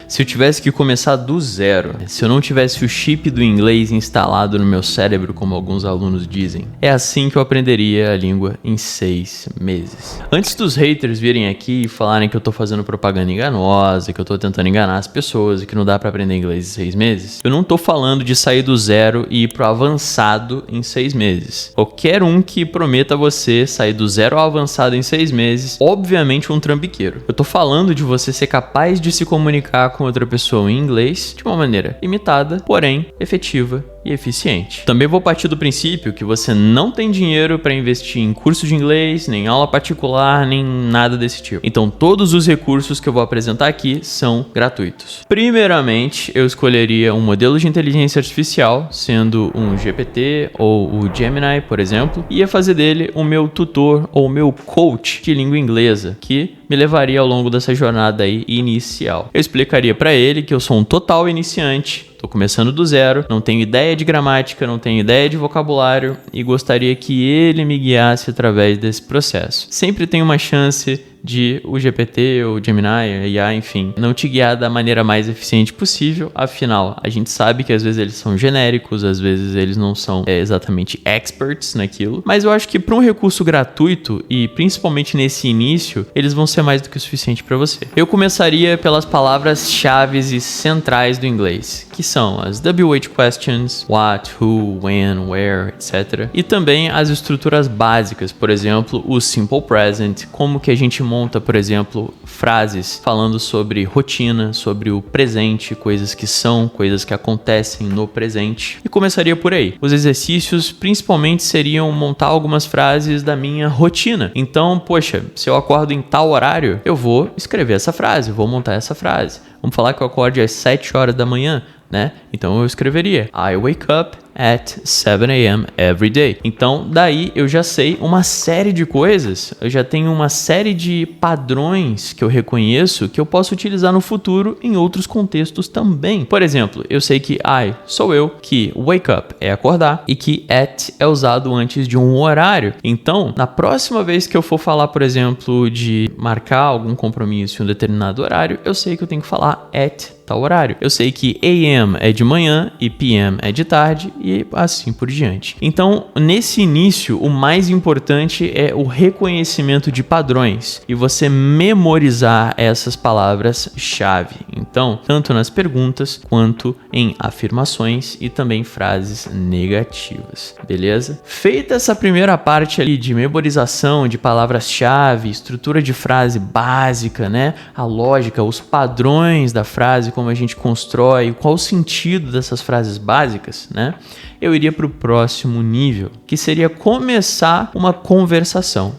Se eu tivesse que começar do zero, se eu não tivesse o chip do inglês instalado no meu cérebro, como alguns alunos dizem, é assim que eu aprenderia a língua em 6 meses. Antes dos haters virem aqui e falarem que eu tô fazendo propaganda enganosa, que eu tô tentando enganar as pessoas e que não dá pra aprender inglês em 6 meses, eu não tô falando de sair do zero e ir pro avançado em 6 meses. Qualquer um que prometa a você sair do zero ao avançado em 6 meses, obviamente um trambiqueiro. Eu tô falando de você ser capaz de se comunicar com outra pessoa em inglês de uma maneira limitada, porém efetiva e eficiente. Também vou partir do princípio que você não tem dinheiro para investir em curso de inglês, nem aula particular, nem nada desse tipo. Então todos os recursos que eu vou apresentar aqui são gratuitos. Primeiramente, eu escolheria um modelo de inteligência artificial, sendo um GPT ou o Gemini, por exemplo, e ia fazer dele o meu tutor ou o meu coach de língua inglesa, que me levaria ao longo dessa jornada aí inicial. Eu explicaria para ele que eu sou um total iniciante, tô começando do zero, não tenho ideia de gramática, não tenho ideia de vocabulário e gostaria que ele me guiasse através desse processo. Sempre tem uma chance de o GPT ou o Gemini, a IA, enfim, não te guiar da maneira mais eficiente possível. Afinal, a gente sabe que às vezes eles são genéricos, às vezes eles não são exatamente experts naquilo, mas eu acho que para um recurso gratuito e principalmente nesse início, eles vão ser mais do que o suficiente para você. Eu começaria pelas palavras-chave e centrais do inglês, que são as WH questions, what, who, when, where, etc. E também as estruturas básicas, por exemplo, o simple present, como que a gente monta, por exemplo, frases falando sobre rotina, sobre o presente, coisas que são, coisas que acontecem no presente. E começaria por aí. Os exercícios principalmente seriam montar algumas frases da minha rotina. Então, poxa, se eu acordo em tal horário, eu vou escrever essa frase, vou montar essa frase. Vamos falar que eu acorde às 7 horas da manhã, né? Então eu escreveria I wake up at 7 a.m. every day. Então daí eu já sei uma série de coisas, eu já tenho uma série de padrões que eu reconheço que eu posso utilizar no futuro em outros contextos também. Por exemplo, eu sei que I sou eu, que wake up é acordar e que at é usado antes de um horário. Então, na próxima vez que eu for falar, por exemplo, de marcar algum compromisso em um determinado horário, eu sei que eu tenho que falar at tal horário. Eu sei que AM é de manhã e PM é de tarde e assim por diante. Então, nesse início, o mais importante é o reconhecimento de padrões e você memorizar essas palavras-chave. Então, tanto nas perguntas quanto em afirmações e também frases negativas. Beleza? Feita essa primeira parte ali de memorização de palavras-chave, estrutura de frase básica, né? A lógica, os padrões da frase, como a gente constrói, qual o sentido dessas frases básicas, né? Eu iria para o próximo nível, que seria começar uma conversação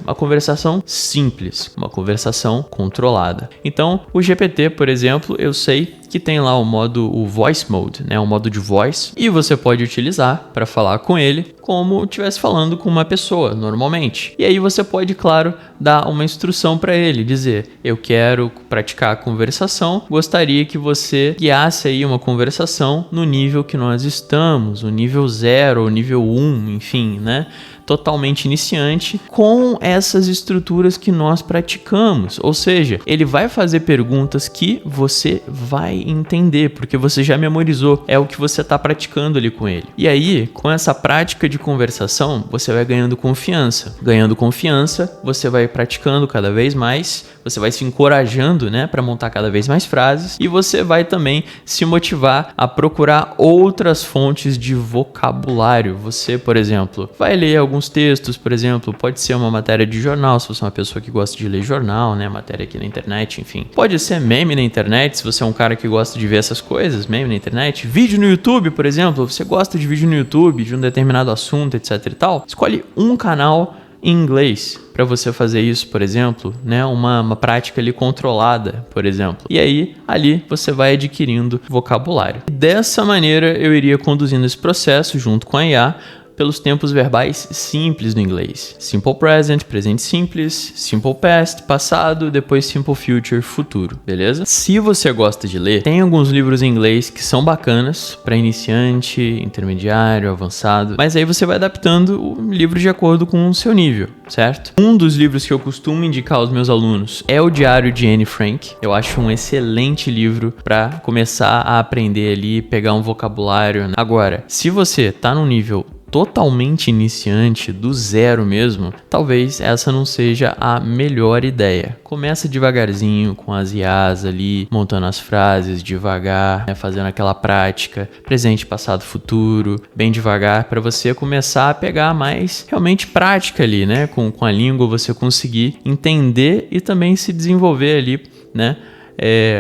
simples, uma conversação controlada. Então, o GPT, por exemplo, eu sei que tem lá o voice mode, né? O modo de voice, e você pode utilizar para falar com ele como estivesse falando com uma pessoa normalmente. E aí você pode, claro, dar uma instrução para ele, dizer: eu quero praticar a conversação, gostaria que você guiasse aí uma conversação no nível que nós estamos, o nível 0, o nível 1, enfim, né? Totalmente iniciante, com essas estruturas que nós praticamos. Ou seja, ele vai fazer perguntas que você vai entender, porque você já memorizou, é o que você está praticando ali com ele. E aí, com essa prática de conversação, você vai ganhando confiança. Ganhando confiança, você vai praticando cada vez mais, você vai se encorajando, né, para montar cada vez mais frases, e você vai também se motivar a procurar outras fontes de vocabulário. Você, por exemplo, vai ler alguns textos, por exemplo, pode ser uma matéria de jornal, se você é uma pessoa que gosta de ler jornal, né, matéria aqui na internet, enfim. Pode ser meme na internet, se você é um cara que gosta de ver essas coisas, meme na internet. Vídeo no YouTube, por exemplo, você gosta de vídeo no YouTube, de um determinado assunto, etc e tal. Escolhe um canal em inglês para você fazer isso, por exemplo, né? Uma prática ali controlada, por exemplo. E aí, ali, você vai adquirindo vocabulário. Dessa maneira, eu iria conduzindo esse processo junto com a IA, pelos tempos verbais simples do inglês. Simple present, presente simples, simple past, passado, depois simple future, futuro, beleza? Se você gosta de ler, tem alguns livros em inglês que são bacanas para iniciante, intermediário, avançado, mas aí você vai adaptando o livro de acordo com o seu nível, certo? Um dos livros que eu costumo indicar aos meus alunos é o Diário de Anne Frank. Eu acho um excelente livro para começar a aprender ali, pegar um vocabulário, né? Agora, se você tá num nível totalmente iniciante, do zero mesmo, talvez essa não seja a melhor ideia. Começa devagarzinho com as IAs ali, montando as frases devagar, né, fazendo aquela prática, presente, passado, futuro, bem devagar, para você começar a pegar mais realmente prática ali, né, com a língua, você conseguir entender e também se desenvolver ali, né,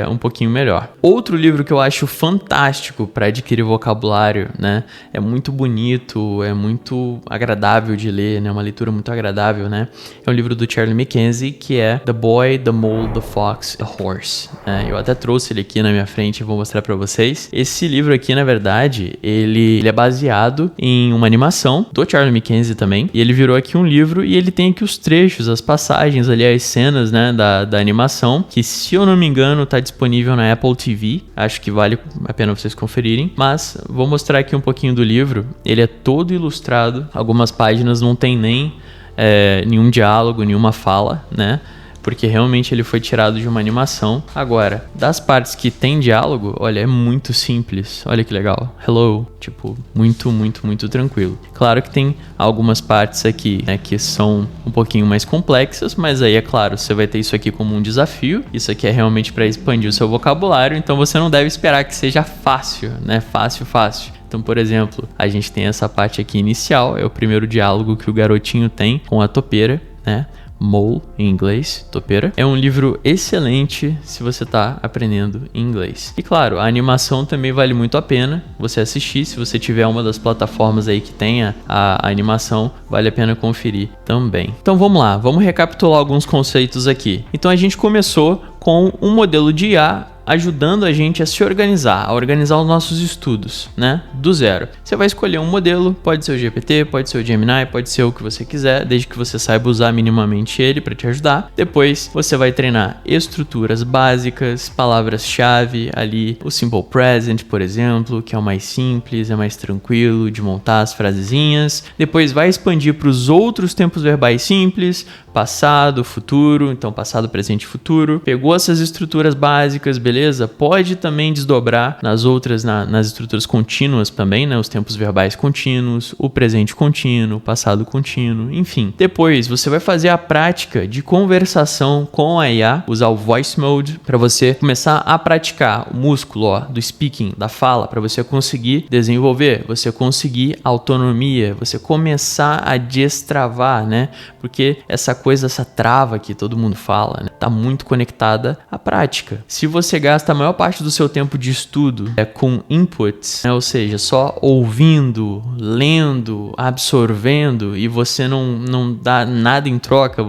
um pouquinho melhor. Outro livro que eu acho fantástico para adquirir vocabulário, né? É muito bonito, é muito agradável de ler, né? Uma leitura muito agradável, né? É um livro do Charlie Mackenzie, que é The Boy, The Mole, The Fox, The Horse. Eu até trouxe ele aqui na minha frente e vou mostrar para vocês. Esse livro aqui, na verdade, ele é baseado em uma animação do Charlie Mackenzie também, e ele virou aqui um livro e ele tem aqui os trechos, as passagens ali, as cenas, né, da animação, que, se eu não me engano, tá disponível na Apple TV, acho que vale a pena vocês conferirem, mas vou mostrar aqui um pouquinho do livro. Ele é todo ilustrado, algumas páginas não tem nem nenhum diálogo, nenhuma fala, né? Porque realmente ele foi tirado de uma animação. Agora, das partes que tem diálogo, olha, é muito simples. Olha que legal. Hello. Tipo, muito, muito, muito tranquilo. Claro que tem algumas partes aqui, né, que são um pouquinho mais complexas, mas aí, é claro, você vai ter isso aqui como um desafio. Isso aqui é realmente para expandir o seu vocabulário, então você não deve esperar que seja fácil, né? Fácil. Então, por exemplo, a gente tem essa parte aqui inicial, é o primeiro diálogo que o garotinho tem com a topeira, né? Mole, em inglês, topeira. É um livro excelente se você está aprendendo inglês. E claro, a animação também vale muito a pena você assistir. Se você tiver uma das plataformas aí que tenha a animação, vale a pena conferir também. Então vamos lá, vamos recapitular alguns conceitos aqui. Então a gente começou com um modelo de IA ajudando a gente a se organizar, a organizar os nossos estudos, né? Do zero. Você vai escolher um modelo, pode ser o GPT, pode ser o Gemini, pode ser o que você quiser, desde que você saiba usar minimamente ele para te ajudar. Depois você vai treinar estruturas básicas, palavras-chave ali, o Simple Present, por exemplo, que é o mais simples, é mais tranquilo de montar as frasezinhas. Depois vai expandir para os outros tempos verbais simples, passado, futuro, então passado, presente e futuro. Pegou essas estruturas básicas, beleza? Pode também desdobrar nas outras, nas estruturas contínuas também, né? Os tempos verbais contínuos, o presente contínuo, o passado contínuo, enfim. Depois você vai fazer a prática de conversação com a IA, usar o Voice Mode para você começar a praticar o músculo do speaking, da fala, para você conseguir desenvolver, você conseguir autonomia, você começar a destravar, né? Porque essa coisa, essa trava que todo mundo fala, né, tá muito conectada à prática. Se você gasta a maior parte do seu tempo de estudo com inputs, né, ou seja, só ouvindo, lendo, absorvendo, e você não dá nada em troca,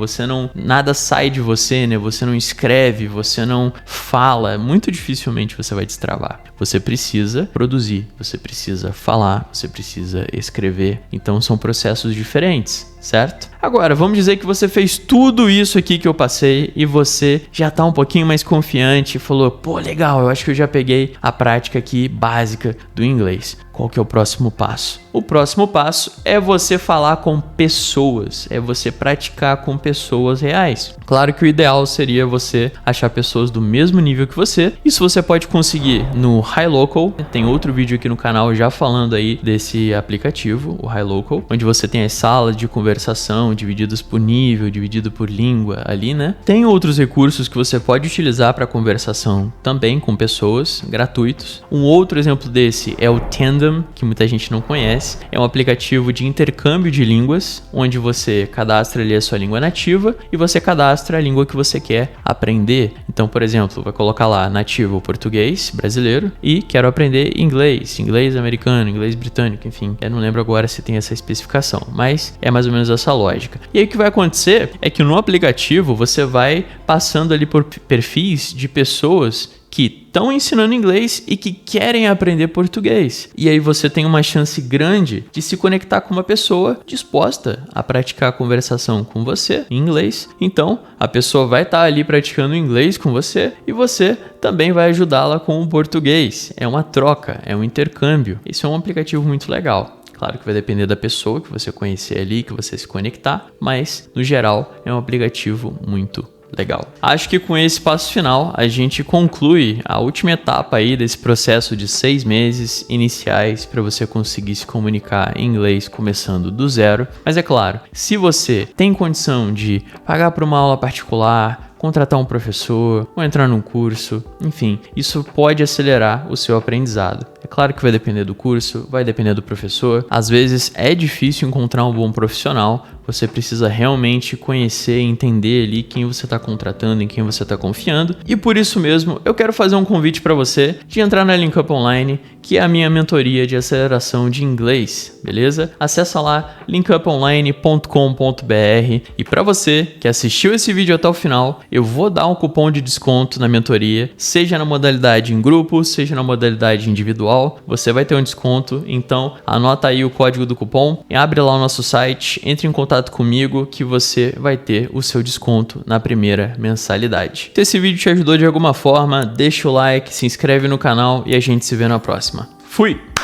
nada sai de você, né? Você não escreve, você não fala, muito dificilmente você vai destravar. Você precisa produzir, você precisa falar, você precisa escrever. Então são processos diferentes, certo? Agora, vamos dizer que você fez tudo isso aqui que eu passei e você já tá um pouquinho mais confiante e falou, pô, legal, eu acho que eu já peguei a prática aqui básica do inglês. Qual que é o próximo passo? O próximo passo é você falar com pessoas, é você praticar com pessoas reais. Claro que o ideal seria você achar pessoas do mesmo nível que você. Isso você pode conseguir no HiLocal. Tem outro vídeo aqui no canal já falando aí desse aplicativo, o HiLocal, onde você tem as salas de conversação divididas por nível, dividido por língua ali, né? Tem outros recursos que você pode utilizar para conversação também com pessoas, gratuitos. Um outro exemplo desse é o Tandem, que muita gente não conhece. É um aplicativo de intercâmbio de línguas, onde você cadastra ali a sua língua nativa e você cadastra a língua que você quer aprender. Então, por exemplo, vai colocar lá nativo português brasileiro e quero aprender inglês, inglês americano, inglês britânico, enfim. Eu não lembro agora se tem essa especificação, mas é mais ou menos essa lógica. E aí o que vai acontecer é que no aplicativo você vai passando ali por perfis de pessoas que estão ensinando inglês e que querem aprender português. E aí você tem uma chance grande de se conectar com uma pessoa disposta a praticar a conversação com você em inglês. Então, a pessoa vai estar ali praticando inglês com você e você também vai ajudá-la com o português. É uma troca, é um intercâmbio. Isso é um aplicativo muito legal. Claro que vai depender da pessoa que você conhecer ali, que você se conectar, mas no geral é um aplicativo muito legal. Acho que com esse passo final a gente conclui a última etapa aí desse processo de 6 meses iniciais para você conseguir se comunicar em inglês começando do zero. Mas é claro, se você tem condição de pagar por uma aula particular, contratar um professor ou entrar num curso, enfim, isso pode acelerar o seu aprendizado. É claro que vai depender do curso, vai depender do professor. Às vezes é difícil encontrar um bom profissional, você precisa realmente conhecer e entender ali quem você está contratando, em quem você está confiando. E por isso mesmo, eu quero fazer um convite para você de entrar na Link Up Online, que é a minha mentoria de aceleração de inglês, beleza? Acessa lá linkuponline.com.br e para você que assistiu esse vídeo até o final, eu vou dar um cupom de desconto na mentoria, seja na modalidade em grupo, seja na modalidade individual, você vai ter um desconto. Então anota aí o código do cupom, abre lá o nosso site, entre em contato comigo que você vai ter o seu desconto na primeira mensalidade. Se esse vídeo te ajudou de alguma forma, deixa o like, se inscreve no canal e a gente se vê na próxima. Fui!